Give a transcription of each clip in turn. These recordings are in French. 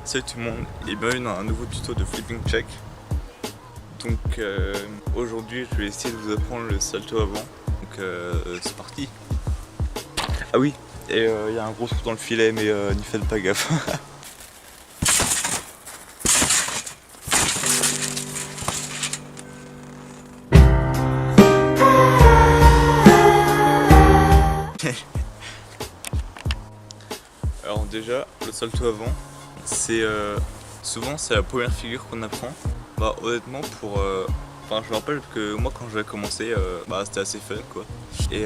Salut tout le monde et bienvenue dans un nouveau tuto de flipping check. Donc aujourd'hui je vais essayer de vous apprendre le salto avant. Donc c'est parti. Ah oui, et il y a un gros trou dans le filet mais n'y faites pas gaffe. Alors déjà, le salto avant, c'est souvent c'est la première figure qu'on apprend. Bah honnêtement je me rappelle que moi quand j'avais commencé, c'était assez fun quoi. Et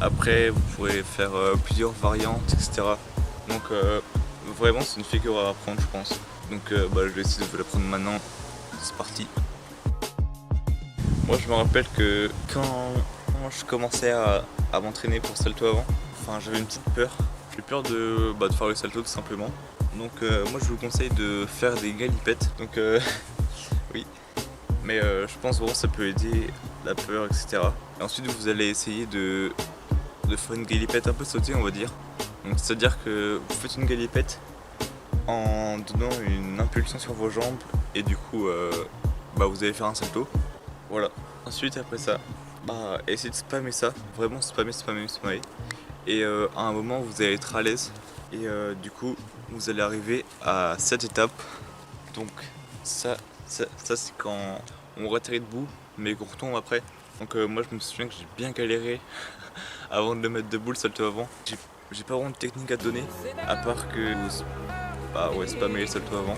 après vous pourrez faire plusieurs variantes etc. Donc vraiment c'est une figure à apprendre je pense. Donc je vais essayer de vous l'apprendre maintenant. C'est parti. Moi je me rappelle que quand je commençais à m'entraîner pour salto avant, j'avais une petite peur. J'ai peur de faire le salto tout simplement. Donc moi je vous conseille de faire des galipettes. Donc oui. Mais je pense vraiment ça peut aider la peur etc. Et ensuite vous allez essayer de faire une galipette un peu sautée on va dire. Donc c'est à dire que vous faites une galipette en donnant une impulsion sur vos jambes. Et du coup vous allez faire un salto. Voilà. Ensuite après ça, essayez de spammer ça. Vraiment spammer. Et à un moment vous allez être à l'aise et du coup vous allez arriver à cette étape. Donc ça c'est quand on atterrit debout mais qu'on retombe après. Donc moi je me souviens que j'ai bien galéré avant de le mettre debout le salto avant. J'ai pas vraiment de technique à te donner à part que spammer le salto avant.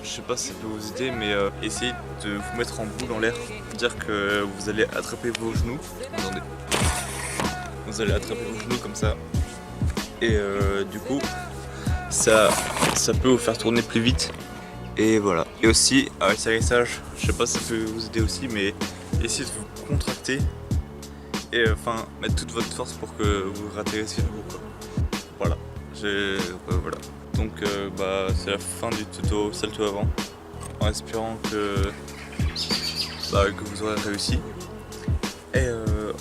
Je sais pas si ça peut vous aider mais essayez de vous mettre en boule en l'air. C'est-à-dire que vous allez attraper vos genoux. Attendez. Vous allez attraper vos genoux comme ça et du coup ça peut vous faire tourner plus vite et voilà. Et aussi avec l'atterrissage, je sais pas si ça peut vous aider aussi mais essayez de vous contracter et mettre toute votre force pour que vous atterrissiez le coup quoi. Voilà, voilà. Donc c'est la fin du tuto salto avant en espérant que vous aurez réussi et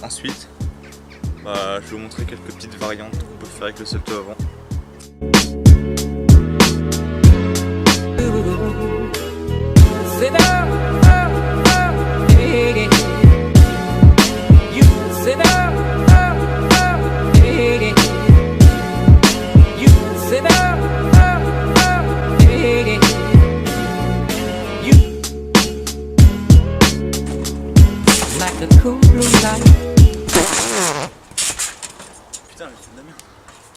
ensuite je vais vous montrer quelques petites variantes qu'on peut faire avec le salto avant. Putain, mais c'est de la merde.